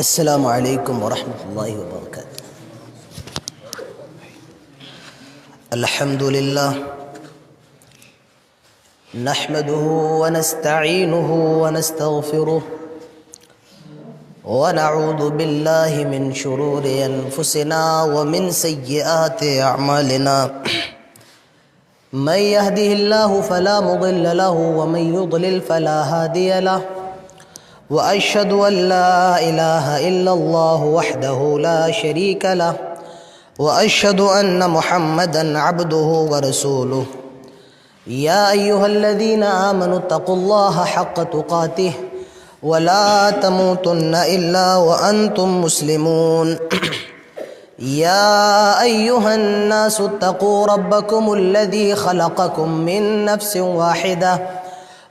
السلام علیکم ورحمۃ اللہ وبرکاتہ۔ الحمد للہ نحمده ونستعینه ونستغفره ونعوذ باللہ من شرور انفسنا ومن سیئات اعمالنا من يهده الله فلا مضل له ومن يضلل فلا هادي له وأشهد أن لا إله إلا الله وحده لا شريك له وأشهد أن محمدًا عبده ورسوله يا أيها الذين آمنوا اتقوا الله حق تقاته ولا تموتن إلا وأنتم مسلمون يا أيها الناس اتقوا ربكم الذي خلقكم من نفس واحدة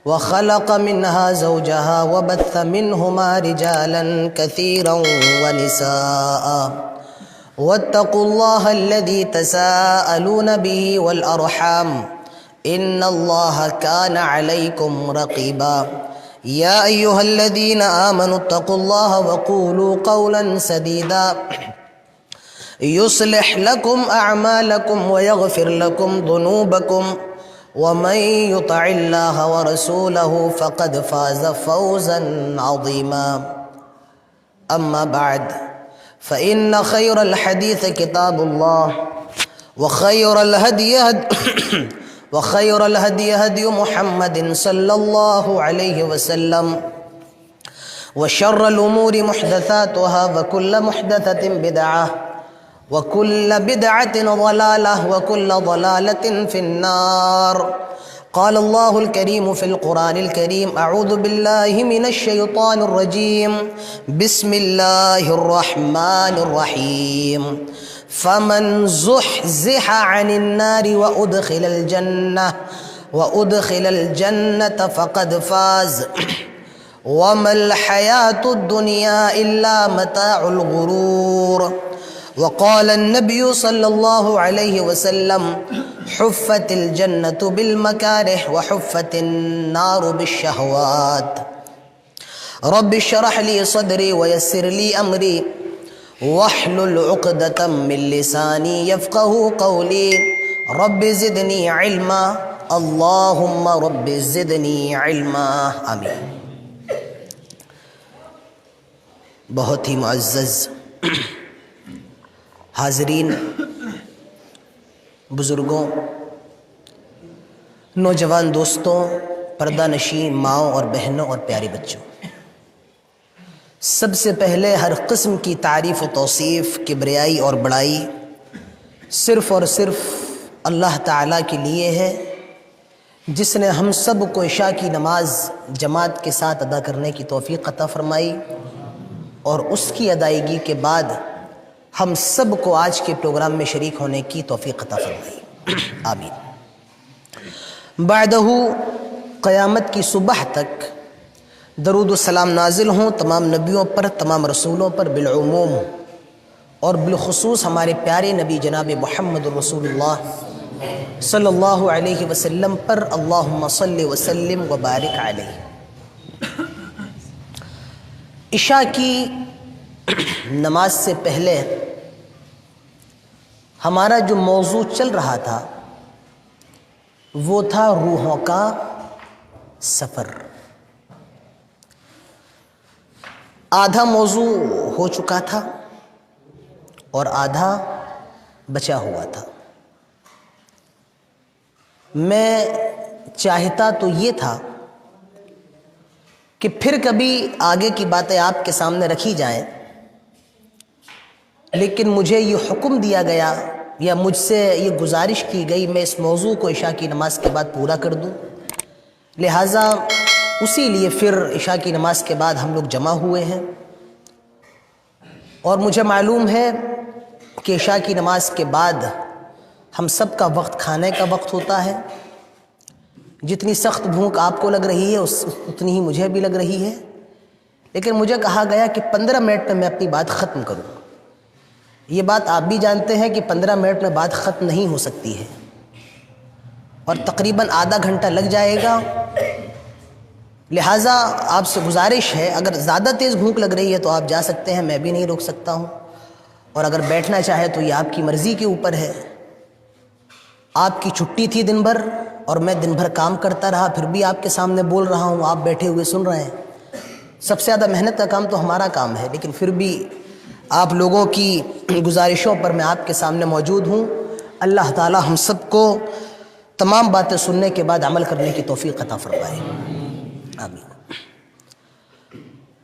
وخلق منها زوجها وبث منهما رجالا كثيرا ونساء واتقوا الله الذي تساءلون به والأرحام إن الله كان عليكم رقيبا يا أيها الذين آمنوا اتقوا الله وقولوا قولا سديدا يصلح لكم أعمالكم ويغفر لكم ذنوبكم ومن يطع الله ورسوله فقد فاز فوزا عظيما أما بعد فإن خير الحديث كتاب الله وخير الهدي هدي محمد صلى الله عليه وسلم وشر الأمور محدثاتها وكل محدثة بدعة وكل بدعة ضلالة وكل ضلالة في النار قال الله الكريم في القرآن الكريم أعوذ بالله من الشيطان الرجيم بسم الله الرحمن الرحيم فمن زحزح عن النار وأدخل الجنة فقد فاز وما الحياة الدنيا إلا متاع الغرور وقال النبي صلى الله عليه وسلم حفت الجنة بالمكاره وحفت النار بالشهوات رب اشرح لي صدري ويسر لي أمري واحلل عقدة من لساني يفقه قولي رب زدني علما اللهم رب زدني علما آمین۔ بہت ہی معزز حاضرین، بزرگوں، نوجوان دوستوں، پردہ نشین ماؤں اور بہنوں اور پیارے بچوں، سب سے پہلے ہر قسم کی تعریف و توصیف، کبریائی اور بڑائی صرف اور صرف اللہ تعالیٰ کے لیے ہے، جس نے ہم سب کو عشاء کی نماز جماعت کے ساتھ ادا کرنے کی توفیق عطا فرمائی، اور اس کی ادائیگی کے بعد ہم سب کو آج کے پروگرام میں شریک ہونے کی توفیق عطا فرمائی، آمین۔ بعدہ قیامت کی صبح تک درود و سلام نازل ہوں تمام نبیوں پر، تمام رسولوں پر بالعموم، اور بالخصوص ہمارے پیارے نبی جناب محمد رسول اللہ صلی اللہ علیہ وسلم پر، اللہم صلی وسلم وبارک علیہ۔ عشاء کی نماز سے پہلے ہمارا جو موضوع چل رہا تھا وہ تھا روحوں کا سفر۔ آدھا موضوع ہو چکا تھا اور آدھا بچا ہوا تھا۔ میں چاہتا تو یہ تھا کہ پھر کبھی آگے کی باتیں آپ کے سامنے رکھی جائیں، لیکن مجھے یہ حکم دیا گیا یا مجھ سے یہ گزارش کی گئی میں اس موضوع کو عشاء کی نماز کے بعد پورا کر دوں، لہٰذا اسی لیے پھر عشاء کی نماز کے بعد ہم لوگ جمع ہوئے ہیں۔ اور مجھے معلوم ہے کہ عشاء کی نماز کے بعد ہم سب کا وقت کھانے کا وقت ہوتا ہے۔ جتنی سخت بھوک آپ کو لگ رہی ہے اتنی ہی مجھے بھی لگ رہی ہے، لیکن مجھے کہا گیا کہ 15 منٹ میں اپنی بات ختم کروں۔ یہ بات آپ بھی جانتے ہیں کہ 15 منٹ میں بات ختم نہیں ہو سکتی ہے، اور تقریباً آدھا گھنٹہ لگ جائے گا، لہٰذا آپ سے گزارش ہے، اگر زیادہ تیز بھوک لگ رہی ہے تو آپ جا سکتے ہیں، میں بھی نہیں روک سکتا ہوں، اور اگر بیٹھنا چاہے تو یہ آپ کی مرضی کے اوپر ہے۔ آپ کی چھٹی تھی دن بھر اور میں دن بھر کام کرتا رہا، پھر بھی آپ کے سامنے بول رہا ہوں، آپ بیٹھے ہوئے سن رہے ہیں۔ سب سے زیادہ محنت کا کام تو ہمارا کام ہے، لیکن پھر بھی آپ لوگوں کی گزارشوں پر میں آپ کے سامنے موجود ہوں۔ اللہ تعالی ہم سب کو تمام باتیں سننے کے بعد عمل کرنے کی توفیق عطا فرمائے، آمین۔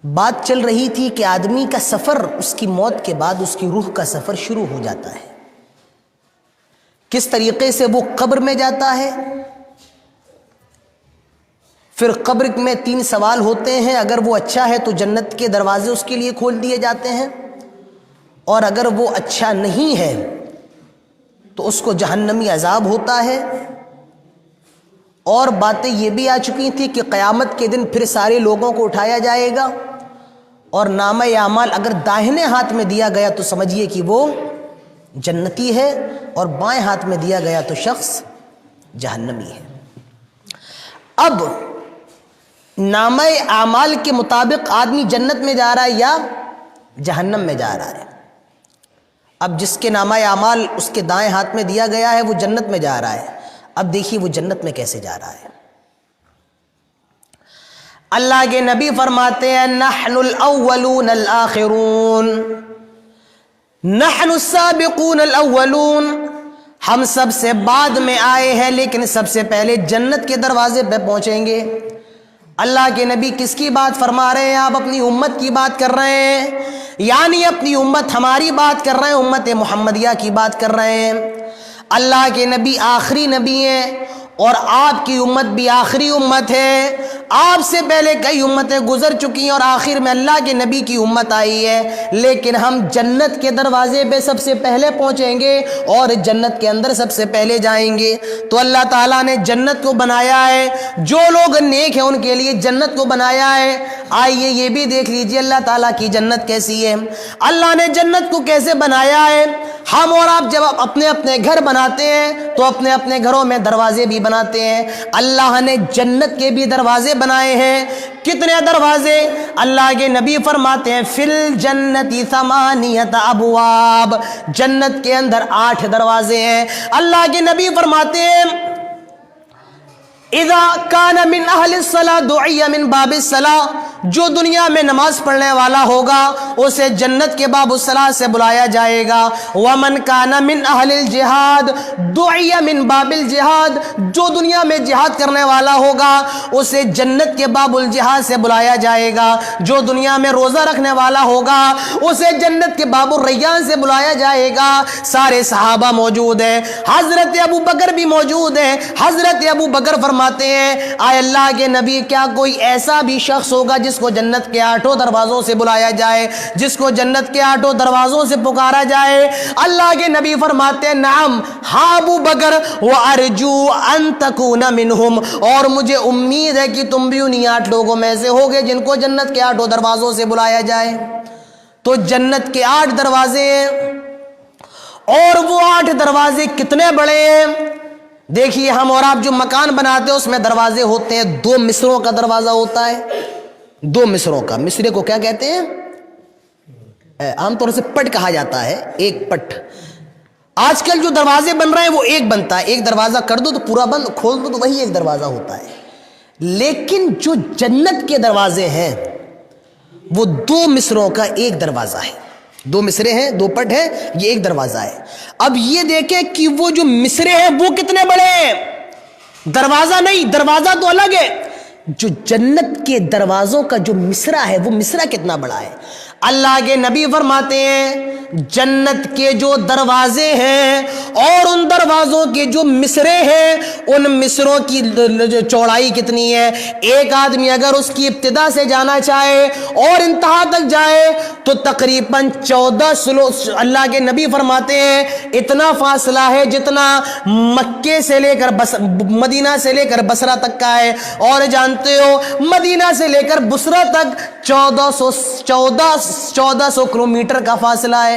بات چل رہی تھی کہ آدمی کا سفر اس کی موت کے بعد اس کی روح کا سفر شروع ہو جاتا ہے، کس طریقے سے وہ قبر میں جاتا ہے۔ پھر قبر میں 3 سوال ہوتے ہیں، اگر وہ اچھا ہے تو جنت کے دروازے اس کے لیے کھول دیے جاتے ہیں، اور اگر وہ اچھا نہیں ہے تو اس کو جہنمی عذاب ہوتا ہے۔ اور باتیں یہ بھی آ چکی تھی کہ قیامت کے دن پھر سارے لوگوں کو اٹھایا جائے گا، اور نامہ اعمال اگر داہنے ہاتھ میں دیا گیا تو سمجھیے کہ وہ جنتی ہے، اور بائیں ہاتھ میں دیا گیا تو شخص جہنمی ہے۔ اب نامہ اعمال کے مطابق آدمی جنت میں جا رہا ہے یا جہنم میں جا رہا ہے؟ اب جس کے نامہ اعمال اس کے دائیں ہاتھ میں دیا گیا ہے وہ جنت میں جا رہا ہے۔ اب دیکھیے وہ جنت میں کیسے جا رہا ہے۔ اللہ کے نبی فرماتے ہیں، نحن الاولون الآخرون، نحن السابقون الاولون، ہم سب سے بعد میں آئے ہیں لیکن سب سے پہلے جنت کے دروازے پہ پہنچیں گے۔ اللہ کے نبی کس کی بات فرما رہے ہیں؟ آپ اپنی امت کی بات کر رہے ہیں، یعنی اپنی امت ہماری بات کر رہے ہیں، امت محمدیہ کی بات کر رہے ہیں۔ اللہ کے نبی آخری نبی ہیں، اور آپ کی امت بھی آخری امت ہے۔ آپ سے پہلے کئی امتیں گزر چکی ہیں اور آخر میں اللہ کے نبی کی امت آئی ہے، لیکن ہم جنت کے دروازے پہ سب سے پہلے پہنچیں گے اور جنت کے اندر سب سے پہلے جائیں گے۔ تو اللہ تعالیٰ نے جنت کو بنایا ہے، جو لوگ نیک ہیں ان کے لیے جنت کو بنایا ہے۔ آئیے یہ بھی دیکھ لیجئے اللہ تعالیٰ کی جنت کیسی ہے۔ اللہ نے جنت کو کیسے بنایا ہے؟ ہم اور آپ جب اپنے اپنے گھر بناتے ہیں تو اپنے اپنے گھروں میں دروازے بھی بناتے ہیں، اللہ نے جنت کے بھی دروازے بنائے ہیں۔ کتنے دروازے؟ اللہ کے نبی فرماتے ہیں، فی الجنت 8 ابواب، جنت کے اندر 8 دروازے ہیں۔ اللہ کے نبی فرماتے ہیں، اذا کان من اہل الصلاۃ دعی من باب الصلاۃ، جو دنیا میں نماز پڑھنے والا ہوگا اسے جنت کے باب الصلاۃ سے بلایا جائے گا۔ ومن کان من اہل الجہاد دعی من باب الجہاد، جو دنیا میں جہاد کرنے والا ہوگا اسے جنت کے باب الجہاد سے بلایا جائے گا۔ جو دنیا میں روزہ رکھنے والا ہوگا اسے جنت کے باب الریان سے بلایا جائے گا۔ سارے صحابہ موجود ہیں، حضرت ابو بکر بھی موجود ہیں۔ حضرت ابو بکر فرماتے ہیں، آئے اللہ کے نبی کیا کوئی ایسا بھی شخص ہوگا جس کو جنت کے 8 دروازوں سے بلایا جائے، جس کو جنت کے 8 دروازوں سے پکارا جائے؟ اللہ کے نبی فرماتے ہیں، نعم ہاں ابو بکر، وارجو ان تکون منہم، اور مجھے امید ہے کہ تم بھی انہی 8 لوگوں میں سے ہوگے جن کو جنت کے 8 دروازوں سے بلایا جائے۔ تو جنت کے 8 دروازے ہیں، اور وہ 8 دروازے کتنے بڑے ہیں؟ دیکھیے ہم اور آپ جو مکان بناتے ہیں اس میں دروازے ہوتے ہیں، 2 مصروں کا دروازہ ہوتا ہے، 2 مصروں کا۔ مصرے کو کیا کہتے ہیں؟ عام طور سے پٹ کہا جاتا ہے، ایک پٹ۔ آج کل جو دروازے بن رہے ہیں وہ ایک بنتا ہے، ایک دروازہ کر دو تو پورا بند، کھول دو تو وہی ایک دروازہ ہوتا ہے۔ لیکن جو جنت کے دروازے ہیں وہ 2 مصروں کا ایک دروازہ ہے۔ 2 مصرے ہیں، 2 پٹ ہیں، یہ ایک دروازہ ہے۔ اب یہ دیکھیں کہ وہ جو مصرے ہیں وہ کتنے بڑے ہیں، دروازہ نہیں، دروازہ تو الگ ہے، جو جنت کے دروازوں کا جو مصرع ہے وہ مصرع کتنا بڑا ہے۔ اللہ کے نبی فرماتے ہیں، جنت کے جو دروازے ہیں اور ان دروازوں کے جو مصرے ہیں ان مصروں کی چوڑائی کتنی ہے؟ ایک آدمی اگر اس کی ابتدا سے جانا چاہے اور انتہا تک جائے تو تقریباً 14 سلو، اللہ کے نبی فرماتے ہیں اتنا فاصلہ ہے جتنا مکے سے لے کر مدینہ سے لے کر بصرہ تک کا ہے، اور جانتے ہو مدینہ سے لے کر بصرہ تک 1400 کلومیٹر کا فاصلہ ہے۔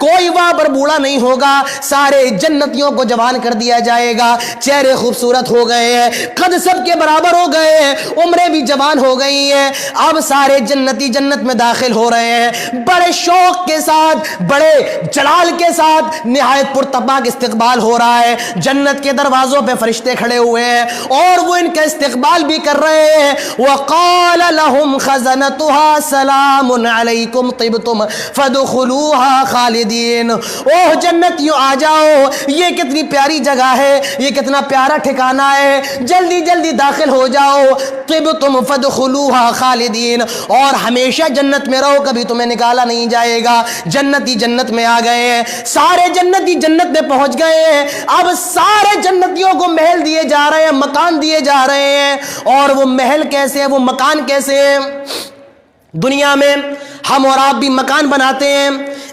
کوئی وہاں پر بوڑھا نہیں ہوگا، سارے جنتیوں کو جوان کر دیا جائے گا، چہرے خوبصورت ہو گئے ہیں، قد سب کے برابر ہو گئے ہیں، عمریں بھی جوان ہو گئی ہیں۔ اب سارے جنتی جنت میں داخل ہو رہے ہیں، بڑے شوق کے ساتھ، بڑے جلال کے ساتھ نہایت پرتپاک استقبال ہو رہا ہے۔ جنت کے دروازوں پہ فرشتے کھڑے ہوئے ہیں اور وہ ان کا استقبال بھی کر رہے ہیں۔ وَقَالَ لَهُمْ خَزَنَتُهَا سَلَامٌ عَلَيْكُمْ طِبْتُمْ فَادْخُلُوهَا خَالِدِينَ۔ اوہ جنتیوں آ جاؤ، یہ کتنی پیاری جگہ ہے، یہ کتنا پیارا ٹھکانہ ہے، جلدی جلدی داخل ہو جاؤ، طِبْتُمْ فَادْخُلُوهَا خَالِدِينَ، اور ہمیشہ جنت میں رہو، کبھی تمہیں نکالا نہیں جائے گا۔ جنتی جنت میں آ گئے ہیں، سارے جنتی جنت میں پہنچ گئے ہیں۔ اب سارے جنتیوں کو محل دیے جا رہے ہیں، مکان دیے جا رہے ہیں، اور وہ محل کیسے ہیں، وہ مکان کیسے ہیں؟ دنیا میں ہم اور آپ بھی مکان بناتے ہیں،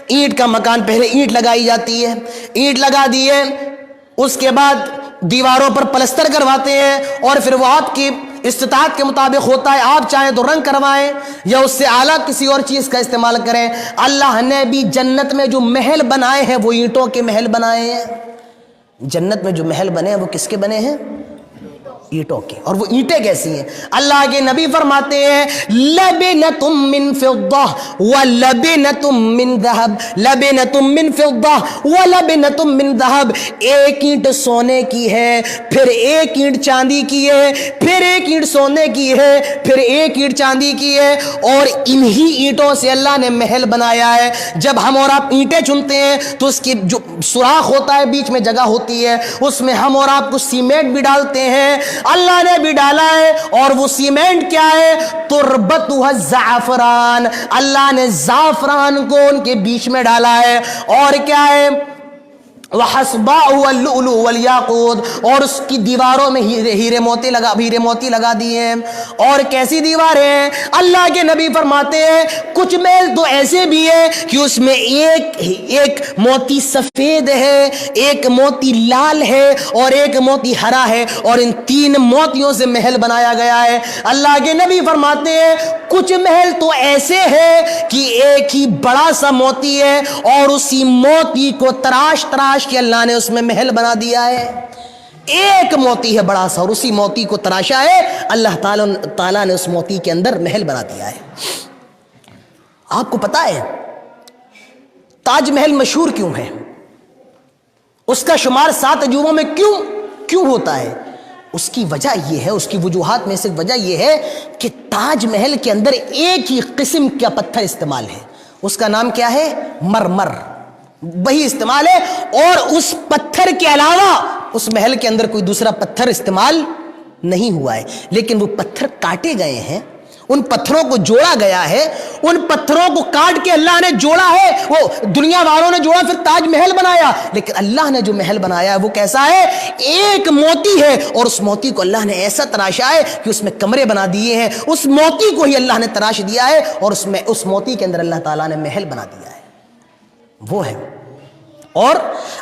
اینٹ کا مکان، پہلے اینٹ لگائی جاتی ہے، اینٹ لگا دیے، اس کے بعد دیواروں پر پلستر کرواتے ہیں، اور پھر وہ آپ کی استطاعت کے مطابق ہوتا ہے، آپ چاہیں تو رنگ کروائیں یا اس سے اعلیٰ کسی اور چیز کا استعمال کریں۔ اللہ نے بھی جنت میں جو محل بنائے ہیں وہ اینٹوں کے محل بنائے ہیں۔ جنت میں جو محل بنے ہیں وہ کس کے بنے ہیں؟ اینٹوں کے۔ اور وہ اینٹیں کیسی ہیں؟ اللہ کے نبی فرماتے ہیں لبنۃ من فضہ ولبنۃ من ذہب، لبنۃ من فضہ ولبنۃ من ذہب، ایک اینٹ سونے کی ہے، پھر ایک اینٹ چاندی کی ہے، پھر ایک اینٹ سونے کی ہے، پھر ایک اینٹ چاندی کی ہے، اور انہی اینٹوں سے اللہ نے محل بنایا ہے۔ جب ہم اور آپ اینٹیں چنتے ہیں تو اس کی جو سوراخ ہوتا ہے، بیچ میں جگہ ہوتی ہے، اس میں ہم اور آپ کو سیمنٹ بھی ڈالتے ہیں، اللہ نے بھی ڈالا ہے، اور وہ سیمنٹ کیا ہے؟ تربتها الزعفران، اللہ نے زعفران کو ان کے بیچ میں ڈالا ہے، اور کیا ہے؟ وَحَصْبَاءُ وَاللُّؤْلُؤُ وَالْيَاقُوتُ، اور اس کی دیواروں میں ہیرے موتی لگا دیے ہیں۔ اور کیسی دیواریں ہیں؟ اللہ کے نبی فرماتے ہیں کچھ محل تو ایسے بھی ہے کہ اس میں ایک موتی سفید ہے، ایک موتی لال ہے، اور ایک موتی ہرا ہے، اور ان تین موتیوں سے محل بنایا گیا ہے۔ اللہ کے نبی فرماتے ہیں کچھ محل تو ایسے ہے کہ ایک ہی بڑا سا موتی ہے، اور اسی موتی کو تراش کہ اللہ نے اس میں محل بنا دیا ہے۔ ایک موتی ہے بڑا سا، اور اسی موتی کو تراشا ہے، اللہ تعالیٰ نے اس موتی کے اندر محل بنا دیا ہے۔ آپ کو پتا ہے تاج محل مشہور کیوں ہے؟ اس کا شمار 7 عجوبوں میں کیوں ہوتا ہے؟ اس کی وجہ یہ ہے، اس کی وجوہات میں سے وجہ یہ ہے کہ تاج محل کے اندر ایک ہی قسم کا پتھر استعمال ہے، اس کا نام کیا ہے؟ مرمر، وہی استعمال ہے، اور اس پتھر کے علاوہ اس محل کے اندر کوئی دوسرا پتھر استعمال نہیں ہوا ہے۔ لیکن وہ پتھر کاٹے گئے ہیں، ان پتھروں کو جوڑا گیا ہے، ان پتھروں کو کاٹ کے اللہ نے جوڑا ہے، وہ دنیا والوں نے جوڑا پھر تاج محل بنایا، لیکن اللہ نے جو محل بنایا ہے وہ کیسا ہے؟ ایک موتی ہے، اور اس موتی کو اللہ نے ایسا تراشا ہے کہ اس میں کمرے بنا دیے ہیں، اس موتی کو ہی اللہ نے تراش دیا ہے، اور اس موتی کے اندر اللہ تعالیٰ نے محل بنا دیا ہے، وہ ہے۔ اور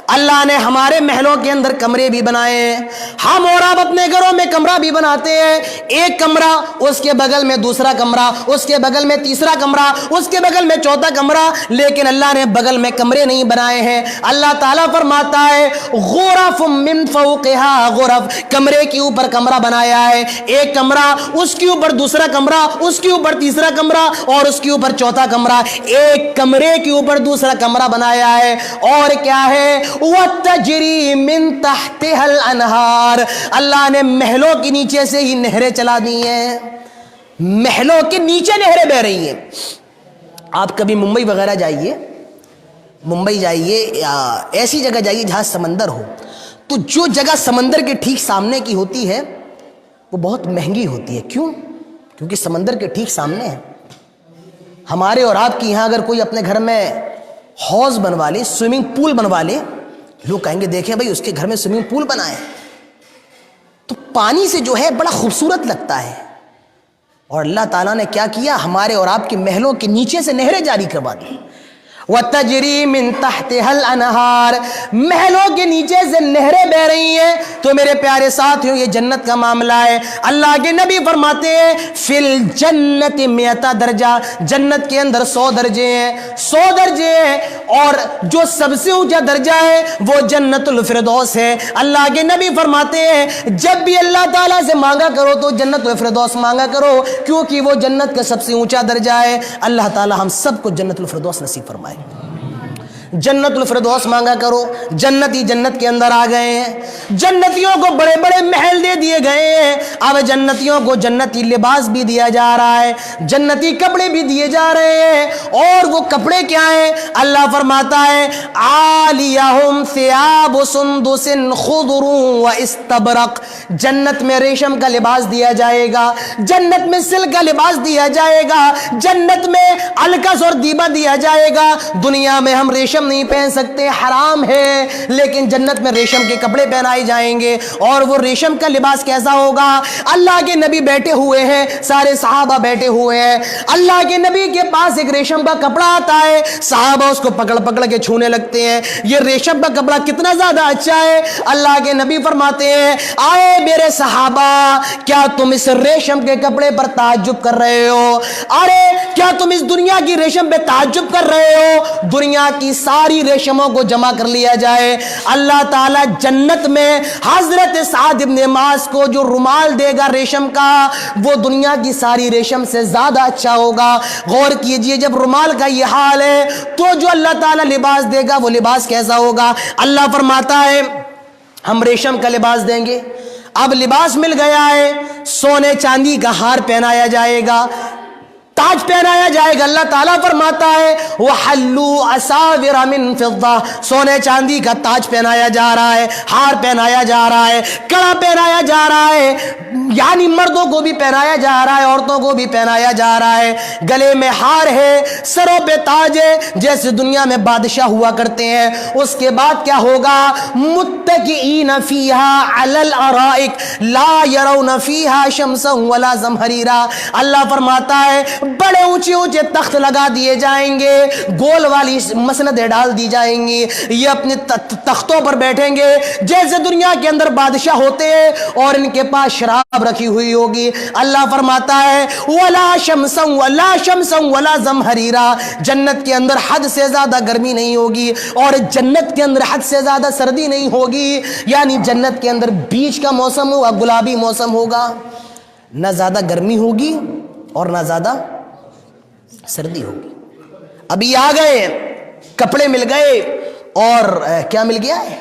اللہ نے ہمارے محلوں کے اندر کمرے بھی بنائے ہیں، ہم اور آپ اپنے گھروں میں کمرہ بھی بناتے ہیں، ایک کمرہ، اس کے بغل میں دوسرا کمرہ، اس کے بغل میں تیسرا کمرہ، اس کے بغل میں چوتھا کمرہ، لیکن اللہ نے بغل میں کمرے نہیں بنائے ہیں۔ اللہ تعالیٰ فرماتا ہے غرف من فوقها غرف، کمرے کے اوپر کمرہ بنایا ہے، ایک کمرہ، اس کے اوپر دوسرا کمرہ، اس کے اوپر تیسرا کمرہ، اور اس کے اوپر چوتھا کمرہ، ایک کمرے کے اوپر دوسرا کمرہ بنایا ہے۔ اور کیا ہے؟ وَتَجْرِي مِن تَحْتِهَا الْأَنْهَارُ، اللہ نے محلوں کے نیچے سے ہی نہریں چلا دی ہیں، محلوں کے نیچے نہریں بہ رہی ہیں۔ آپ کبھی ممبئی وغیرہ جائیے، ممبئی جائیے یا ایسی جگہ جائیے جہاں سمندر ہو، تو جو جگہ سمندر کے ٹھیک سامنے کی ہوتی ہے وہ بہت مہنگی ہوتی ہے۔ کیوں؟ کیونکہ سمندر کے ٹھیک سامنے ہے۔ ہمارے اور آپ کی یہاں اگر کوئی اپنے گھر میں حوض بنوا لے، سوئمنگ پول بنوا لے، لوگ کہیں گے دیکھیں بھائی اس کے گھر میں سوئمنگ پول بنا ہے، تو پانی سے جو ہے بڑا خوبصورت لگتا ہے۔ اور اللہ تعالیٰ نے کیا کیا؟ ہمارے اور آپ کے محلوں کے نیچے سے نہریں جاری کروا دی، وَتَجْرِي مِن تَحْتِهَا الْأَنْهَارُ، محلوں کے نیچے سے نہریں بہ رہی ہیں۔ تو میرے پیارے ساتھیوں یہ جنت کا معاملہ ہے۔ اللہ کے نبی فرماتے ہیں فِي الْجَنَّةِ مِئَةَ درجہ، جنت کے اندر 100 درجے ہیں، 100 درجے ہیں، اور جو سب سے اونچا درجہ ہے وہ جنت الفردوس ہے۔ اللہ کے نبی فرماتے ہیں جب بھی اللہ تعالیٰ سے مانگا کرو تو جنت الفردوس مانگا کرو، کیونکہ وہ جنت کا سب سے اونچا درجہ ہے۔ اللہ تعالیٰ ہم سب کو جنت الفردوس نصیب فرمائے۔ جنت الفردوس مانگا کرو۔ جنتی جنت کے اندر آ گئے ہیں، جنتیوں کو بڑے بڑے محل دے دیے گئے ہیں، اب جنتیوں کو جنتی لباس بھی دیا جا رہا ہے، جنتی کپڑے بھی دیے جا رہے ہیں۔ اور وہ کپڑے کیا ہیں؟ اللہ فرماتا ہے عالیہم ثیاب سندس خضر و استبرق، جنت میں ریشم کا لباس دیا جائے گا، جنت میں سلک کا لباس دیا جائے گا، جنت میں الکس اور دیبا دیا جائے گا۔ دنیا میں ہم ریشم نہیں پہن سکتے، حرام ہے، لیکن جنت میں ریشم کے کپڑے پہنائے جائیں گے۔ اور وہ ریشم کا لباس کیسا ہوگا؟ اللہ کے نبی بیٹھے ہوئے ہیں، سارے صحابہ بیٹھے ہوئے ہیں، اللہ کے نبی کے پاس ایک ریشم کا کپڑا آتا ہے، صحابہ اس کو پکڑ پکڑ کے چھونے لگتے ہیں، یہ ریشم کا کپڑا کتنا زیادہ اچھا ہے۔ اللہ کے نبی فرماتے ہیں آئے میرے صحابہ، کیا تم اس ریشم کے کپڑے پر تعجب کر رہے ہو؟ ارے کیا تم اس دنیا کی ریشم پہ تعجب کر رہے ہو؟ دنیا کی ساری ریشموں کو جمع کر لیا جائے، اللہ تعالیٰ جنت میں حضرت سعد ابن معاذ کو جو رومال دے گا ریشم کا، وہ دنیا کی ساری ریشم سے زیادہ اچھا ہوگا۔ غور کیجئے جب رومال کا یہ حال ہے تو جو اللہ تعالیٰ لباس دے گا وہ لباس کیسا ہوگا؟ اللہ فرماتا ہے ہم ریشم کا لباس دیں گے۔ اب لباس مل گیا ہے، سونے چاندی کا ہار پہنایا جائے گا، تاج پہنایا جائے گا۔ اللہ تعالیٰ فرماتا ہے وَحَلُّوا أَسَاوِرَ مِن فِضَّةٍ، سونے چاندی کا تاج پہنایا جا رہا ہے، ہار پہنایا جا رہا ہے، کڑا پہنایا جا رہا ہے، یعنی مردوں کو بھی پہنایا جا رہا ہے، عورتوں کو بھی پہنایا جا رہا ہے۔ گلے میں ہار ہے، سروں پہ تاج ہے، جیسے دنیا میں بادشاہ ہوا کرتے ہیں۔ اس کے بعد کیا ہوگا؟ متکئین فیہا علی الارائک لا یرون فیہا شمسا ولا زمہریرا، اللہ فرماتا ہے بڑے اونچے اونچے تخت لگا دیے جائیں گے، گول والی مسندیں ڈال دی جائیں گی، یہ اپنے تختوں پر بیٹھیں گے جیسے دنیا کے اندر بادشاہ ہوتے ہیں، اور ان کے پاس شراب رکھی ہوئی ہوگی۔ اللہ فرماتا ہے ولا شمسا ولا زمہریرا، جنت کے اندر حد سے زیادہ گرمی نہیں ہوگی اور جنت کے اندر حد سے زیادہ سردی نہیں ہوگی، یعنی جنت کے اندر بیچ کا موسم ہوگا، گلابی موسم ہوگا، نہ زیادہ گرمی ہوگی اور نہ زیادہ سردی ہوگی۔ ابھی آ گئے، کپڑے مل گئے، اور کیا مل گیا ہے؟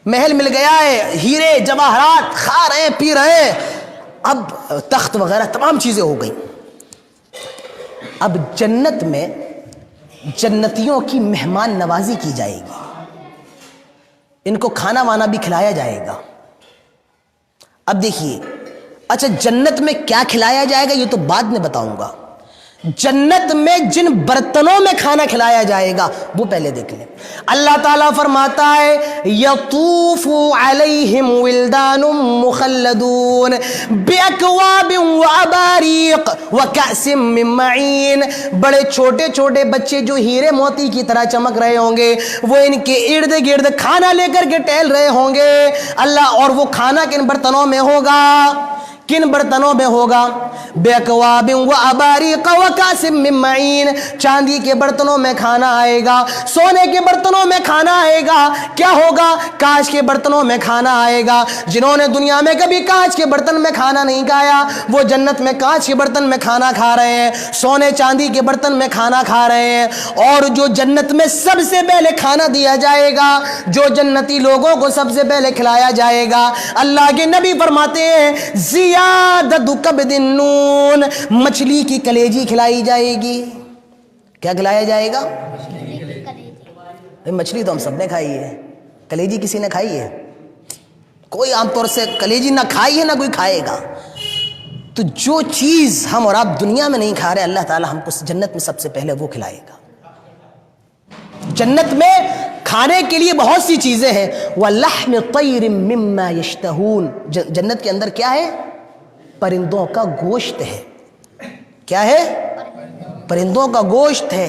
محل مل گیا ہے، ہیرے جواہرات، کھا رہے ہیں پی رہے ہیں، اب تخت وغیرہ تمام چیزیں ہو گئی۔ اب جنت میں جنتیوں کی مہمان نوازی کی جائے گی، ان کو کھانا وانا بھی کھلایا جائے گا۔ اب دیکھیے، اچھا جنت میں کیا کھلایا جائے گا یہ تو بعد میں بتاؤں گا، جنت میں جن برتنوں میں کھانا کھلایا جائے گا وہ پہلے دیکھ لیں۔ اللہ تعالیٰ فرماتا ہے یطوف علیہم ولدان مخلدون باکواب واباریق وکأس من معین، بڑے چھوٹے چھوٹے بچے جو ہیرے موتی کی طرح چمک رہے ہوں گے، وہ ان کے ارد گرد کھانا لے کر کے ٹہل رہے ہوں گے۔ اللہ، اور وہ کھانا کن برتنوں میں ہوگا؟ کن برتنوں میں ہوگا؟ بیکواب و اباریق و کاسم من معین، چاندی کے برتنوں میں کھانا آئے گا، سونے کے برتنوں میں کھانا آئے گا۔ کیا ہوگا؟ کانچ کے برتنوں میں کھانا آئے گا۔ جنہوں نے دنیا میں کبھی کانچ کے برتن میں کھانا نہیں کھایا وہ جنت میں کانچ کے برتن میں کھانا کھا رہے ہیں، سونے چاندی کے برتن میں کھانا کھا رہے ہیں۔ اور جو جنت میں سب سے پہلے کھانا دیا جائے گا، جو جنتی لوگوں کو سب سے پہلے کھلایا جائے گا، اللہ کے نبی فرماتے ہیں زیادت کبد النون، مچھلی کی کلیجی کھلائی جائے گی۔ کیا کھلایا جائے گا؟ مچھلی تو ہم سب نے کھائی ہے، کلیجی کسی نے کھائی ہے؟ کوئی عام طور سے کلیجی نہ کھائی ہے نہ کوئی کھائے گا۔ تو جو چیز ہم اور آپ دنیا میں نہیں کھا رہے، اللہ تعالیٰ ہم کو جنت میں سب سے پہلے وہ کھلائے گا۔ جنت میں کھانے کے لیے بہت سی چیزیں ہیں۔ وَلَحْمِ طَيْرٍ مِّمَّا يَشْتَهُونَ، جنت کے اندر کیا ہے؟ پرندوں کا گوشت ہے۔ کیا ہے؟ پرندوں کا گوشت ہے۔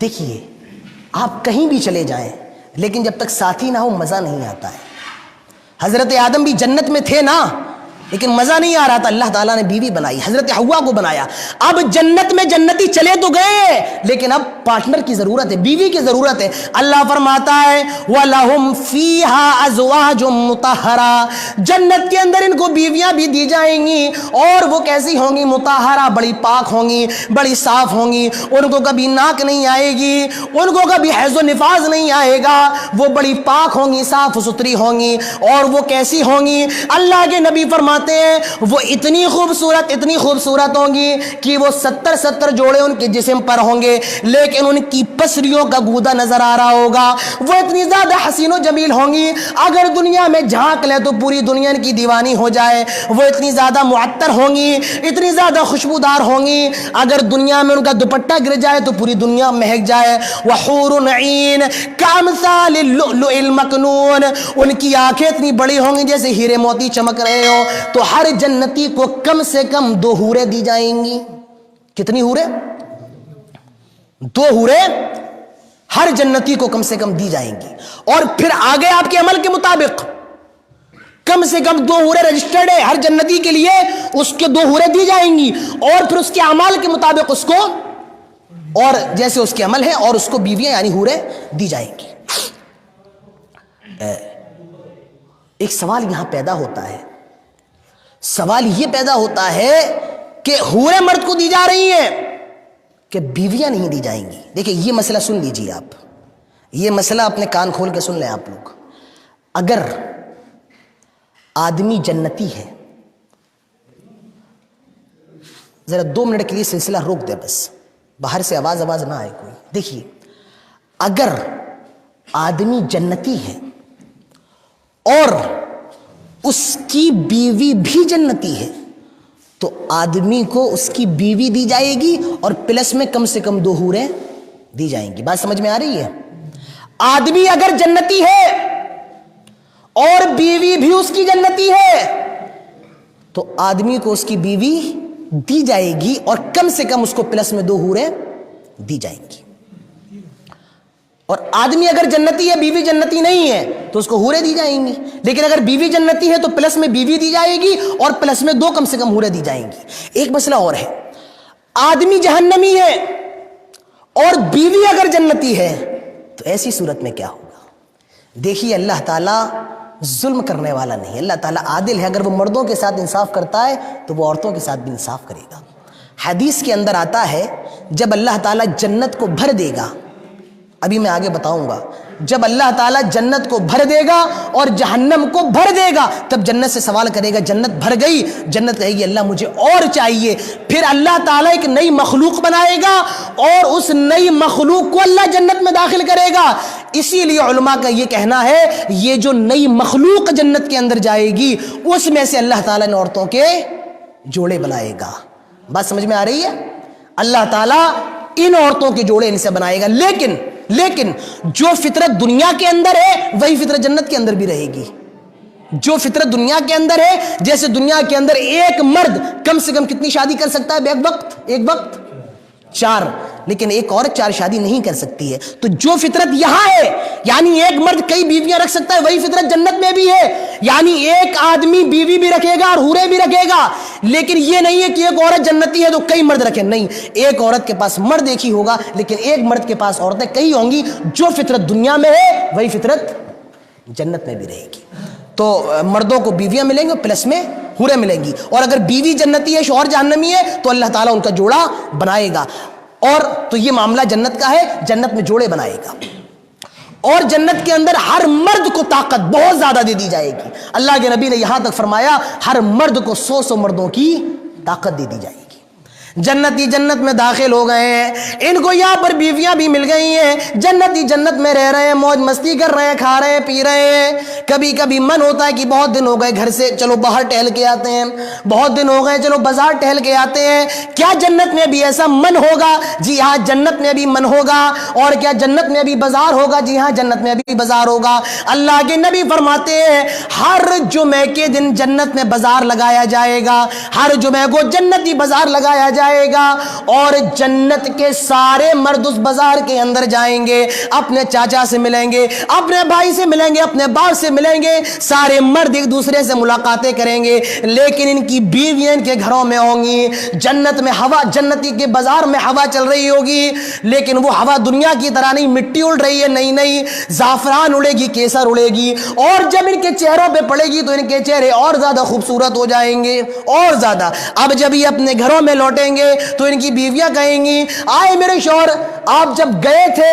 دیکھیے آپ کہیں بھی چلے جائیں لیکن جب تک ساتھی نہ ہو مزہ نہیں آتا ہے. حضرت آدم بھی جنت میں تھے نا لیکن مزہ نہیں آ رہا تھا. اللہ تعالیٰ نے بیوی بنائی, حضرت حوا کو بنایا. اب جنت میں جنتی چلے تو گئے لیکن اب پارٹنر کی ضرورت ہے, بیوی کی ضرورت ہے. اللہ فرماتا ہے وَلَهُمْ فِيهَا أَزْوَاجٌ مُطَهَّرَةٌ, جنت کے اندر ان کو بیویاں بھی دی جائیں گی اور وہ کیسی ہوں گی؟ مطہرہ, بڑی پاک ہوں گی, بڑی صاف ہوں گی. ان کو کبھی ناک نہیں آئے گی, ان کو کبھی حیض و نفاس نہیں آئے گا. وہ بڑی پاک ہوں گی, صاف ستھری ہوں گی. اور وہ کیسی ہوں گی؟ اللہ کے نبی فرماتے ہیں وہ اتنی خوبصورت ہوں گی کہ وہ 70 جوڑے ان کے جسم پر ہوں گے لیکن ان کی پسلیوں کا گودا نظر آ رہا ہوگا. وہ اتنی زیادہ حسین و جمیل ہوں گی اگر دنیا میں جھانک لے تو پوری دنیا ان کی دیوانی ہو جائے. وہ اتنی زیادہ معطر ہوں گی, اتنی زیادہ خوشبودار ہوں گی, اگر دنیا میں ان کا دوپٹہ گر جائے تو پوری دنیا مہک جائے. وحور عین کامثال اللؤلؤ المکنون, ان کی آنکھیں اتنی بڑی ہوں گی جیسے ہیرے موتی چمک رہے ہو. تو ہر جنتی کو کم سے کم 2 حوریں دی جائیں گی. کتنی حوریں؟ 2 حوریں ہر جنتی کو کم سے کم دی جائیں گی. اور پھر آگے آپ کے عمل کے مطابق کم سے کم 2 حوریں رجسٹرڈ ہے ہر جنتی کے لیے, اس کے 2 حوریں دی جائیں گی اور پھر اس کے اعمال کے مطابق اس کو اور جیسے اس کے عمل ہے اور اس کو بیویاں یعنی حوریں دی جائیں گی. ایک سوال یہاں پیدا ہوتا ہے, سوال یہ پیدا ہوتا ہے کہ حوریں مرد کو دی جا رہی ہیں کہ بیویاں نہیں دی جائیں گی. دیکھیں یہ مسئلہ سن لیجیے آپ, یہ مسئلہ اپنے کان کھول کے سن لیں آپ لوگ. اگر آدمی جنتی ہے, ذرا 2 منٹ کے لیے سلسلہ روک دے, بس باہر سے آواز نہ آئے کوئی. دیکھیے اگر آدمی جنتی ہے اور اس کی بیوی بھی جنتی ہے تو آدمی کو اس کی بیوی دی جائے گی اور پلس میں کم سے کم 2 حوریں دی جائیں گی. بات سمجھ میں آ رہی ہے؟ آدمی اگر جنتی ہے اور بیوی بھی اس کی جنتی ہے تو آدمی کو اس کی بیوی دی جائے گی اور کم سے کم اس کو پلس میں 2 حوریں دی جائیں گی. اور آدمی اگر جنتی ہے بیوی جنتی نہیں ہے تو اس کو حوریں دی جائیں گی. لیکن اگر بیوی جنتی ہے تو پلس میں بیوی دی جائے گی اور پلس میں 2 کم سے کم حوریں دی جائیں گی. ایک مسئلہ اور ہے, آدمی جہنمی ہے اور بیوی اگر جنتی ہے تو ایسی صورت میں کیا ہوگا؟ دیکھیے اللہ تعالیٰ ظلم کرنے والا نہیں, اللہ تعالیٰ عادل ہے. اگر وہ مردوں کے ساتھ انصاف کرتا ہے تو وہ عورتوں کے ساتھ بھی انصاف کرے گا. حدیث کے اندر آتا ہے جب اللہ تعالیٰ جنت کو بھر دے گا, ابھی میں آگے بتاؤں گا, جب اللہ تعالیٰ جنت کو بھر دے گا اور جہنم کو بھر دے گا تب جنت سے سوال کرے گا, جنت بھر گئی, جنت کہے گی اللہ مجھے اور چاہیے. پھر اللہ تعالیٰ ایک نئی مخلوق بنائے گا اور اس نئی مخلوق کو اللہ جنت میں داخل کرے گا. اسی لیے علماء کا یہ کہنا ہے یہ جو نئی مخلوق جنت کے اندر جائے گی اس میں سے اللہ تعالیٰ نے عورتوں کے جوڑے بنائے گا. بات سمجھ میں آ رہی ہے؟ اللہ تعالیٰ ان عورتوں کے جوڑے ان سے بنائے گا. لیکن جو فطرت دنیا کے اندر ہے وہی فطرت جنت کے اندر بھی رہے گی. جو فطرت دنیا کے اندر ہے, جیسے دنیا کے اندر ایک مرد کم سے کم کتنی شادی کر سکتا ہے ایک وقت 4, لیکن ایک عورت 4 شادی نہیں کر سکتی ہے. تو جو فطرت یہاں ہے یعنی ایک مرد کئی بیویاں رکھ سکتا ہے, وہی فطرت جنت میں بھی ہے. یعنی ایک آدمی بیوی بھی رکھے گا اور حوریں بھی رکھے گا. لیکن یہ نہیں ہے کہ ایک عورت جنتی ہے تو کئی مرد رکھے, نہیں, ایک عورت کے پاس مرد ایک ہی ہوگا لیکن ایک مرد کے پاس عورتیں کئی ہوں گی. جو فطرت دنیا میں ہے وہی فطرت جنت میں بھی رہے گی. تو مردوں کو بیویاں ملیں گی پلس میں حوریں ملیں گی. اور اگر بیوی جنتی ہے شوہر جہنمی ہے تو اللہ تعالیٰ ان کا جوڑا بنائے گا. اور تو یہ معاملہ جنت کا ہے, جنت میں جوڑے بنائے گا. اور جنت کے اندر ہر مرد کو طاقت بہت زیادہ دے دی جائے گی. اللہ کے نبی نے یہاں تک فرمایا ہر مرد کو 100 مردوں کی طاقت دے دی جائے گی. جنتی جنت میں داخل ہو گئے ہیں, ان کو یہاں پر بیویاں بھی مل گئی ہیں, جنتی جنت میں رہ رہے ہیں, موج مستی کر رہے ہیں, کھا رہے ہیں, پی رہے ہیں. کبھی کبھی من ہوتا ہے کہ بہت دن ہو گئے گھر سے, چلو باہر ٹہل کے آتے ہیں. بہت دن ہو گئے, چلو بازار ٹہل کے آتے ہیں. کیا جنت میں بھی ایسا من ہوگا؟ جی ہاں, جنت میں بھی من ہوگا. اور کیا جنت میں بھی بازار ہوگا؟ جی ہاں, جنت میں بھی بازار ہوگا. اللہ کے نبی فرماتے ہیں ہر جمعے کے دن جنت میں بازار لگایا جائے گا, ہر جمعے کو جنتی بازار لگایا جائے جائے گا اور جنت کے سارے مرد اس بازار کے اندر جائیں گے, اپنے چاچا سے ملیں گے, اپنے بھائی سے ملیں گے, اپنے باپ سے ملیں گے, سارے مرد ایک دوسرے سے ملاقاتیں کریں گے, لیکن ان کی بیویاں ان کے گھروں میں ہوں گی. جنت میں ہوا, جنتی کے بازار میں ہوا چل رہی ہوگی, لیکن وہ ہوا دنیا کی طرح نہیں, مٹی اڑ رہی ہے, نہیں نہیں, زعفران اڑے گی, کیسر اڑے گی, اور جب ان کے چہروں پہ پڑے گی تو ان کے چہرے اور زیادہ خوبصورت ہو جائیں گے, اور زیادہ. اب جب یہ اپنے گھروں میں لوٹیں گے تو ان کی بیویاں کہیں گی, آئے میرے شوہر, آپ جب گئے تھے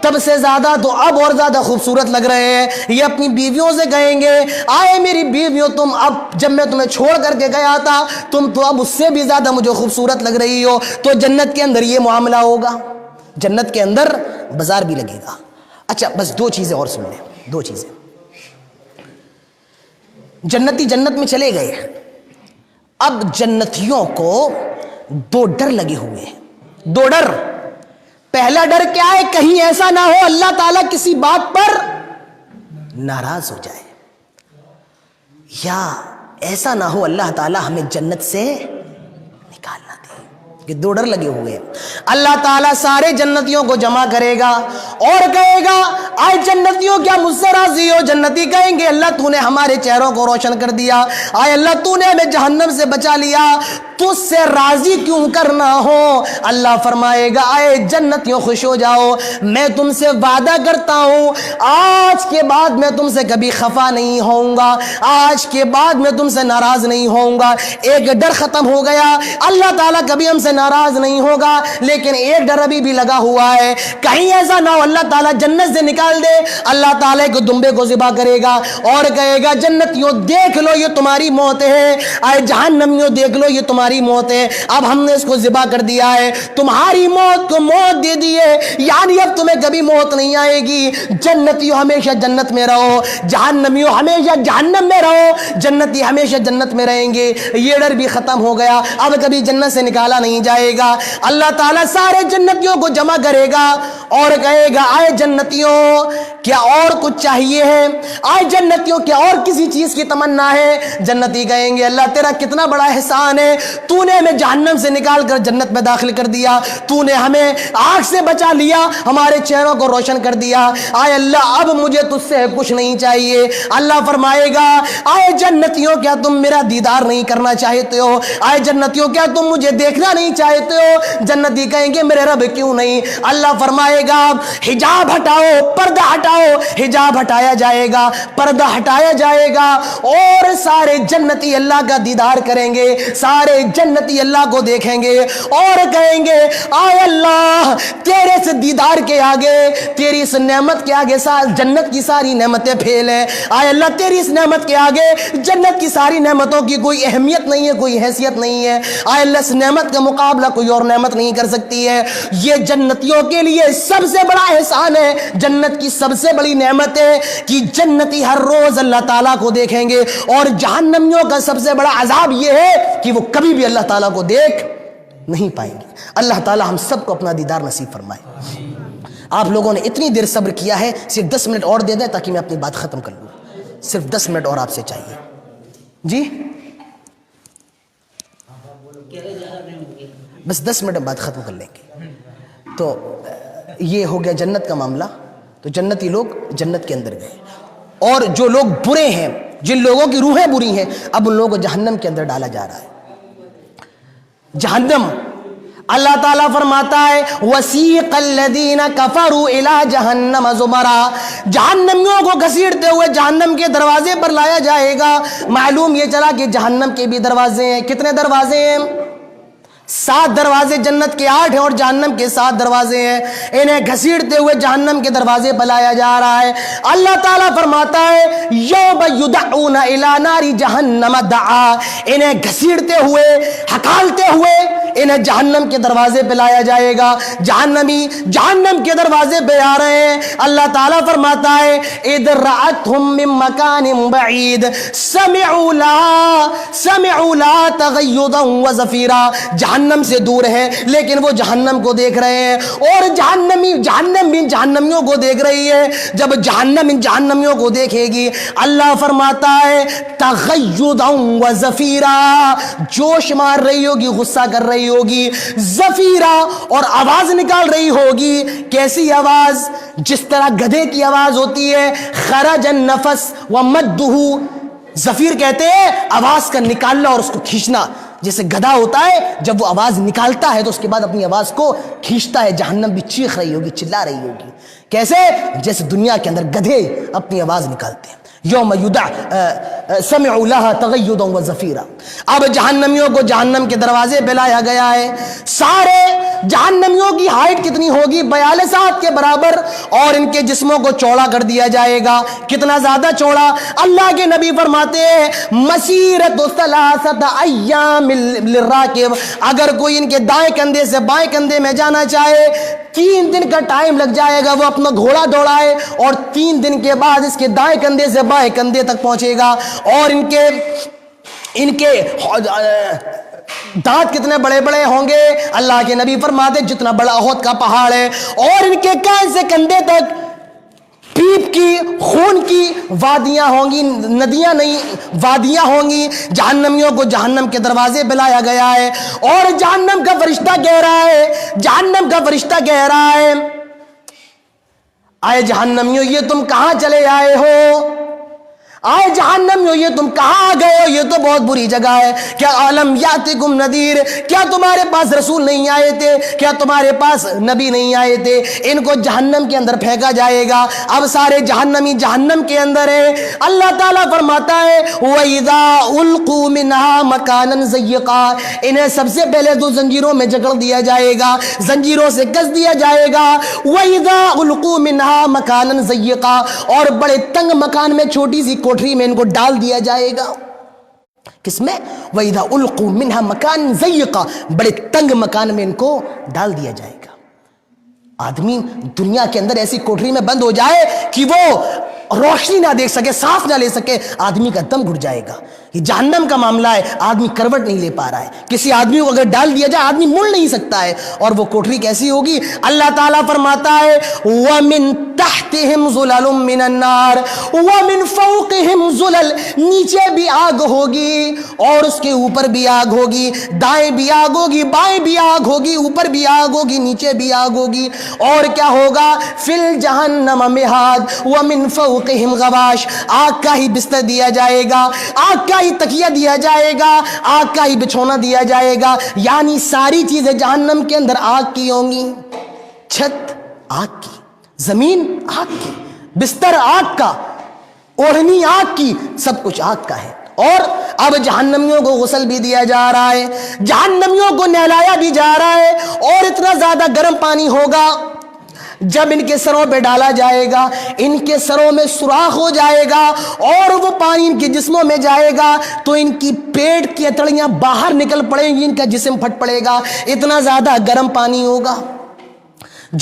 تب سے زیادہ تو اب اور زیادہ خوبصورت لگ رہے ہیں. یہ اپنی بیویوں سے کہیں گے, آئے میری بیویوں, تم اب جب میں تمہیں چھوڑ کر کے گیا تھا تم تو اب اس سے بھی زیادہ مجھے خوبصورت لگ رہی ہو. تو جنت کے اندر یہ معاملہ ہوگا, جنت کے اندر بازار بھی لگے گا. اچھا بس دو چیزیں اور سن لیں, دو چیزیں. جنتی جنت میں چلے گئے, اب جنتیوں کو دو ڈر لگے ہوئے ہیں, دو ڈر. پہلا ڈر کیا ہے, کہیں ایسا نہ ہو اللہ تعالیٰ کسی بات پر ناراض ہو جائے, یا ایسا نہ ہو اللہ تعالیٰ ہمیں جنت سے نکال نہ دے. یہ دو ڈر لگے ہوئے ہیں. اللہ تعالیٰ سارے جنتیوں کو جمع کرے گا اور کہے گا, آئے جنتیوں کیا مجھ سے راضی ہو؟ جنتی کہیں گے, اللہ تو نے ہمارے چہروں کو روشن کر دیا, آئے اللہ تو نے ہمیں جہنم سے بچا لیا, تجھ سے راضی کیوں کرنا ہو؟ اللہ فرمائے گا, آئے جنتیوں خوش ہو جاؤ, میں تم سے وعدہ کرتا ہوں آج کے بعد میں تم سے کبھی خفا نہیں ہوں گا, آج کے بعد میں تم سے ناراض نہیں ہوں گا. ایک ڈر ختم ہو گیا, اللہ تعالیٰ کبھی ہم سے ناراض نہیں ہوگا, لیکن ایک ڈر ابھی بھی لگا ہوا ہے, کہیں ایسا نہ ہو اللہ تعالیٰ جنت سے نکال دے. اللہ تعالیٰ کو دمبے کو ذبح کرے گا اور کہے گا, جنتیوں دیکھ لو یہ تمہاری موت ہے, آئے جہنمیوں دیکھ لو یہ تمہاری موت ہے, اب ہم نے اس کو ذبح کر دیا ہے, تمہاری موت کو موت دے دی ہے, یعنی اب تمہیں کبھی موت نہیں آئے گی. جنتیوں ہمیشہ جنت میں رہو, جہنمیوں ہمیشہ جہنم میں رہو, جنتی ہمیشہ جنت میں رہیں گے. یہ ڈر بھی ختم ہو گیا, اب کبھی جنت سے نکالا نہیں جائے گا. اللہ تعالیٰ سارے جنتیوں کو جمع کرے گا اور کہے گا, آئے جنتیوں کیا اور کچھ چاہیے ہے؟ آئے جنتیوں کیا اور کسی چیز کی تمنا ہے؟ جنتی کہیں گے, اللہ تیرا کتنا بڑا احسان ہے, تو نے ہمیں جہنم سے نکال کر جنت میں داخل کر دیا, تو نے ہمیں آگ سے بچا لیا, ہمارے چہروں کو روشن کر دیا, آئے اللہ اب مجھے تجھ سے کچھ نہیں چاہیے. اللہ فرمائے گا, آئے جنتیوں کیا تم میرا دیدار نہیں کرنا چاہتے ہو؟ آئے جنتیوں کیا تم مجھے دیکھنا نہیں چاہتے ہو؟ جنتی کہیں گے, میرے رب کیوں نہیں. اللہ فرمائے گا, حجاب ہٹاؤ, پردہ ہٹاؤ. حجاب ہٹایا جائے گا, پردہ ہٹایا جائے گا, اور سارے جنتی اللہ کا دیدار کریں گے, سارے جنتی اللہ کو دیکھیں گے اور کہیں گے, آئے اللہ تیرے سے دیدار کے آگے, تیری اس نعمت کے آگے جنت کی ساری نعمتیں پھیل ہیں. آئے اللہ تیری اس نعمت کے آگے جنت کی ساری نعمتوں کی کوئی اہمیت نہیں ہے, کوئی حیثیت نہیں ہے. آئے اللہ اس نعمت کا مقابلہ کوئی اور نعمت نہیں کر سکتی ہے. یہ جنتیوں کے لیے سب سے بڑا احسان ہے, جنت کی سب سے بڑی نعمت ہے کہ جنتی ہر روز اللہ تعالیٰ کو دیکھیں گے, اور جہنمیوں کا سب سے بڑا عذاب یہ ہے کہ وہ کبھی بھی اللہ تعالیٰ کو دیکھ نہیں پائیں گے. اللہ تعالیٰ ہم سب کو اپنا دیدار نصیب فرمائے. آپ لوگوں نے اتنی دیر صبر کیا ہے, صرف 10 منٹ اور دے دیں تاکہ میں اپنی بات ختم کر لوں. صرف 10 منٹ اور آپ سے چاہیے. جی بس 10 منٹ بات ختم کر لیں گے. تو یہ ہو گیا جنت کا معاملہ. تو جنتی لوگ جنت کے اندر گئے, اور جو لوگ برے ہیں, جن لوگوں کی روحیں بری ہیں, اب ان لوگوں کو جہنم کے اندر ڈالا جا رہا ہے. جہنم, اللہ تعالیٰ فرماتا ہے, وَسِيقَ الَّذِينَ كَفَرُوا إِلَىٰ جَهَنَّمَ زُمَرًا, جہنمیوں کو گھسیٹتے ہوئے جہنم کے دروازے پر لایا جائے گا. معلوم یہ چلا کہ جہنم کے بھی دروازے ہیں. کتنے دروازے ہیں؟ 7 دروازے. جنت کے 8 ہیں اور جہنم کے 7 دروازے ہیں. انہیں گھسیٹتے ہوئے جہنم کے دروازے پر لایا جا رہا ہے. اللہ تعالیٰ فرماتا ہے, یوم یدعون الی نار جہنم دعا, انہیں گھسیٹتے ہوئے, ہکالتے ہوئے انہیں جہنم کے دروازے پہ لایا جائے گا. جہنمی جہنم کے دروازے پہ آ رہے ہیں. اللہ تعالیٰ فرماتا ہے, اذ رأتهم من مکان بعید سمعوا لا تغیضا وزفیرا, جہنم سے دور ہے لیکن وہ جہنم کو دیکھ رہے ہیں, اور جہنمیوں کو دیکھ رہی ہے. جب جہنم ان جہنمیوں کو دیکھے گی, اللہ فرماتا ہے تغیضا وزفیرا, جوش مار رہی ہوگی, غصہ کر رہی رہی ہوگی زفیرا، اور آواز نکال رہی ہوگی. کیسی آواز؟ جس طرح گدھے کی آواز ہوتی ہے. خرج النفس ومدہ، زفیر کہتے ہیں آواز کا نکالنا اور اس کو کھینچنا. جیسے گدھا ہوتا ہے جب وہ آواز نکالتا ہے تو اس کے بعد اپنی آواز کو کھینچتا ہے. جہنم بھی چیخ رہی ہوگی، چلا رہی ہوگی. کیسے؟ جیسے دنیا کے اندر گدھے اپنی آواز نکالتے ہیں. یوم یدع سمعوا لها تغیضا وزفیرا. اب جہنمیوں کو جہنم کے دروازے پہ لایا گیا ہے. سارے جہنمیوں کی ہائٹ کتنی ہوگی؟ 42 ہاتھ کے برابر، اور ان کے جسموں کو چوڑا کر دیا جائے گا. کتنا زیادہ چوڑا؟ اللہ کے نبی فرماتے ہیں مسیرت 3 ایام للراکب، اگر کوئی ان کے دائیں کندھے سے بائیں کندھے میں جانا چاہے 3 دن کا ٹائم لگ جائے گا. وہ اپنا گھوڑا دوڑائے اور 3 دن کے بعد اس کے دائیں کندھے سے بائیں کندھے تک پہنچے گا. اور ان کے دانت کتنے بڑے بڑے ہوں گے؟ اللہ کے نبی فرماتے جتنا بڑا احد کا پہاڑ ہے. اور ان کے کان سے کندھے تک پیپ کی، خون کی وادیاں ہوں گی، ندیاں نہیں وادیاں ہوں گی. جہنمیوں کو جہنم کے دروازے پہ لایا گیا ہے. اور جہنم کا فرشتہ کہہ رہا ہے آئے جہنمیوں یہ تم کہاں چلے آئے ہو؟ آئے جہنمیوں یہ تم کہاں آ گئے ہو؟ یہ تو بہت بری جگہ ہے. کیا عالم یاتکم نذیر، کیا تمہارے پاس رسول نہیں آئے تھے؟ کیا تمہارے پاس نبی نہیں آئے تھے؟ ان کو جہنم کے اندر پھینکا جائے گا. اب سارے جہنمی جہنم کے اندر ہیں. اللہ تعالیٰ فرماتا ہے وَإِذَا أُلْقُوا مِنْهَا مَكَانًا ضَيِّقًا، انہیں سب سے پہلے تو زنجیروں میں جکڑ دیا جائے گا، زنجیروں سے کس دیا جائے گا. وَإِذَا أُلْقُوا مِنْهَا مَكَانًا ضَيِّقًا، اور بڑے تنگ مکان میں، چھوٹی سی کوٹری میں ان کو ڈال دیا جائے گا. کس میں؟ وَإِذَا أُلْقُوا مِنْهَا مَكَانًا ضَيِّقًا، بڑے تنگ مکان میں ان کو ڈال دیا جائے گا. آدمی دنیا کے اندر ایسی کوٹری میں بند ہو جائے کہ وہ روشنی نہ دیکھ سکے، سانس نہ لے سکے، آدمی کا دم گھٹ جائے گا. یہ جہنم کا معاملہ ہے. آدمی کروٹ نہیں لے پا رہا ہے. کسی آدمی کو اگر ڈال دیا جائے آدمی مڑ نہیں سکتا ہے. اور وہ کوٹری کیسی ہوگی؟ اللہ تعالیٰ فرماتا ہے وَمِن تَحْتِهِمْ ظُلَلٌ مِّنَ النَّارِ وَمِن فَوْقِهِمْ ظُلَلٌ، نیچے بھی آگ ہوگی اور اس کے اوپر بھی آگ ہوگی. دائیں بھی آگ ہوگی، بائیں بھی آگ ہوگی، اوپر بھی آگ ہوگی، نیچے بھی آگ ہوگی. اور کیا ہوگا؟ فِي الْجَهَنَّمَ مِہَادٌ وَمِن فَوْقِهِمْ غَوَاشٍ، آگ کا ہی بستر دیا جائے گا، آگ کا ہی تکیہ دیا جائے گا، آگ کا ہی بچھونا دیا جائے گا. یعنی ساری چیزیں جہنم کے اندر آگ کی ہوں گی. چھت آگ کی، زمین آگ کی، بستر آگ کا، اوڑھنی آگ کی، سب کچھ آگ کا ہے. اور اب جہنمیوں کو غسل بھی دیا جا رہا ہے، جہنمیوں کو نہلایا بھی جا رہا ہے. اور اتنا زیادہ گرم پانی ہوگا جب ان کے سروں پہ ڈالا جائے گا، ان کے سروں میں سوراخ ہو جائے گا اور وہ پانی ان کے جسموں میں جائے گا تو ان کی پیٹ کی اتڑیاں باہر نکل پڑیں گی، ان کا جسم پھٹ پڑے گا. اتنا زیادہ گرم پانی ہوگا.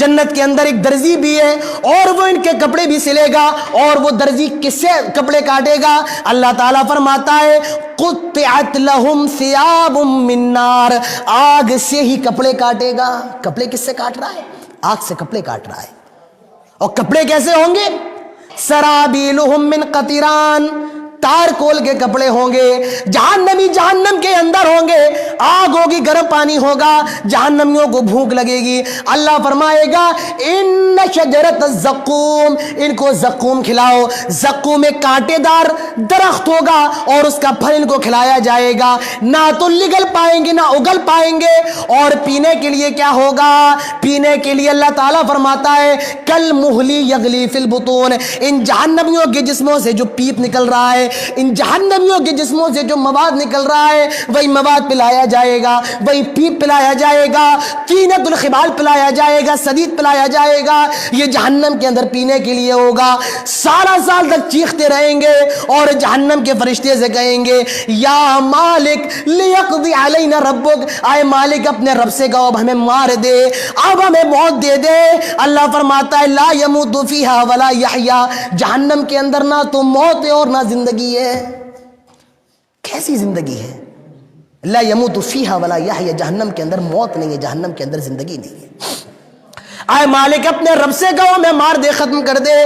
جنت کے اندر ایک درزی بھی ہے اور وہ ان کے کپڑے بھی سلے گا. اور وہ درزی کس سے کپڑے کاٹے گا؟ اللہ تعالیٰ فرماتا ہے قطعت لہم ثیاب من نار، آگ سے ہی کپڑے کاٹے گا. کپڑے کس سے کاٹ رہا ہے؟ آگ سے کپڑے کاٹ رہا ہے. اور کپڑے کیسے ہوں گے؟ سرابیلہم من قطران، تار کول کے کپڑے ہوں گے. جہنمی جہنم کے اندر ہوں گے، آگ ہوگی، گرم پانی ہوگا، جہنمیوں کو بھوک لگے گی. اللہ فرمائے گا ان شجرت الزقوم، ان کو زقوم کھلاؤ. زقوم ایک کانٹے دار درخت ہوگا اور اس کا پھل ان کو کھلایا جائے گا. نہ تو نگل پائیں گے نہ اگل پائیں گے. اور پینے کے لیے کیا ہوگا؟ پینے کے لیے اللہ تعالیٰ فرماتا ہے کل مہلی یغلی فی البطون، ان جہنمیوں کے جسموں سے جو پیپ نکل رہا ہے، ان جہنمیوں کے جسموں سے جو مواد نکل رہا ہے، وہی مواد پلایا جائے گا، وہی پیپ پلایا جائے گا، طینۃ الخبال پلایا جائے گا، سدید پلایا جائے گا. یہ جہنم کے اندر پینے کے لیے ہوگا. سارا سال تک چیختے رہیں گے اور جہنم کے فرشتے سے کہیں گے یا مالک لیقضی علینا ربک، آئے مالک اپنے رب سے کہو اب ہمیں مار دے، اب ہمیں موت دے دے. اللہ فرماتا ہے لا یموت فیہا ولا یحیا، جہنم کے اندر نہ تو موت ہے اور نہ زندگی ہے. کیسی زندگی ہے؟ لا یموت فیہا ولا یحیا، جہنم کے اندر موت نہیں ہے، جہنم کے اندر زندگی نہیں ہے. آئے مالک اپنے رب سے کہو میں مار دے، ختم کر دے۔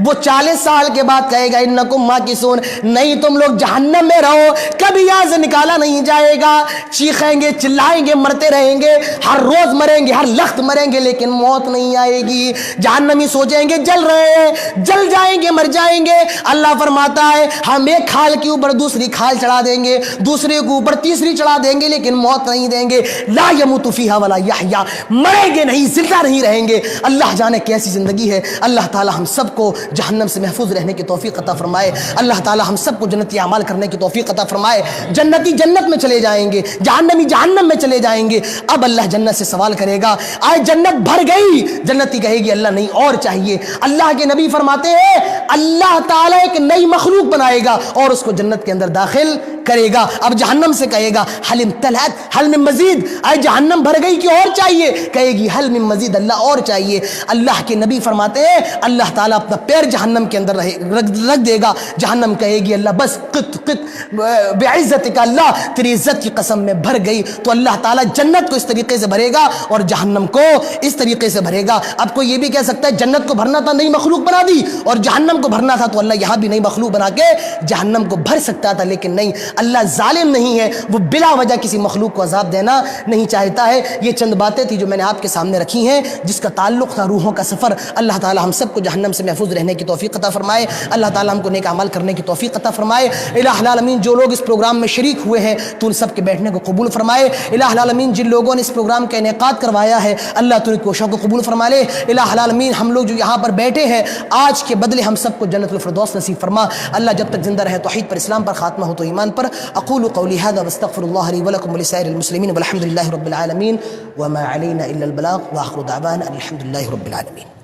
وہ 40 سال کے بعد کہے گا انکم ماکثون، نہیں تم لوگ جہنم میں رہو، کبھی یہاں سے نکالا نہیں جائے گا۔ چیخیں گے، چلائیں گے، مرتے رہیں گے، ہر روز مریں گے، ہر لخت مریں گے، لیکن موت نہیں آئے گی۔ جہنمی سوچیں گے جل رہے ہیں، جل جائیں گے، مر جائیں گے۔ اللہ فرماتا ہے ہم ایک کھال کے اوپر دوسری کھال چڑھا دیں گے، دوسرے کے اوپر تیسری چڑھا دیں گے، لیکن موت نہیں دیں گے۔ لا یموت فیہا ولا یحیا، مریں گے نہیں، زندہ نہیں رہیں گے۔ اللہ جانے کیسی زندگی ہے۔ اللہ تعالی ہم سب کو جہنم سے محفوظ رہنے کی توفیق عطا فرمائے۔ اللہ تعالی ہم سب کو جنتی اعمال کرنے کی توفیق عطا فرمائے۔ جنتی جنت میں چلے جائیں گے، جہنمی جہنم میں چلے جائیں گے۔ اب اللہ جنت سے سوال کرے گا، آئے جنت بھر گئی، جنتی کہے گی اللہ نہیں اور چاہیے۔ اللہ کے نبی فرماتے ہیں اللہ تعالیٰ ایک نئی مخلوق بنائے گا اور اس کو جنت کے اندر داخل کرے گا۔ اب جہنم سے کہے گا حل امتلأت حل من مزید، آئے جہنم بھر گئی کہ اور چاہیے؟ کہے گی حل من مزید، اللہ اور چاہیے۔ اللہ کے نبی فرماتے ہیں اللہ تعالیٰ اپنا پیر جہنم کے اندر رکھ دے گا، جہنم کہے گی اللہ بس قط قط بعزتک، اللہ تیری عزت کی قسم میں بھر گئی۔ تو اللہ تعالیٰ جنت کو اس طریقے سے بھرے گا اور جہنم کو اس طریقے سے بھرے گا۔ اب کوئی یہ بھی کہہ سکتا ہے جنت کو بھرنا تھا نئی مخلوق بنا دی، اور جہنم کو بھرنا تھا تو اللہ یہاں بھی نئی مخلوق بنا کے جہنم کو بھر سکتا تھا، لیکن نہیں، اللہ ظالم نہیں ہے، وہ بلا وجہ کسی مخلوق کو عذاب دینا نہیں چاہتا ہے۔ یہ چند باتیں تھی جو میں نے آپ کے سامنے رکھی ہیں جس کا تعلق تھا روحوں کا سفر۔ اللہ تعالی ہم سب کو جہنم سے محفوظ رہنے کی توفیق عطا فرمائے۔ اللہ تعالی ہم کو نیک اعمال کرنے کی توفیق عطا فرمائے۔ الہ العالمین جو لوگ اس پروگرام میں شریک ہوئے ہیں تو ان سب کے بیٹھنے کو قبول فرمائے۔ الہ العالمین جن لوگوں نے اس پروگرام کا انعقاد کروایا ہے اللہ تو ان کی کوششوں کو قبول فرما لے۔ الہ العالمین ہم لوگ جو یہاں پر بیٹھے ہیں آج کے بدلے ہم سب کو جنت الفردوس نصیب فرما۔ اللہ جب تک زندہ رہے توحید پر، اسلام پر، خاتمہ ہو تو ایمان پر۔ اقول قولی هذا واستغفر الله لي ولكم ولسائر المسلمين والحمد لله رب العالمين وما علينا الا البلاغ واخر دعوانا الحمد لله رب العالمين۔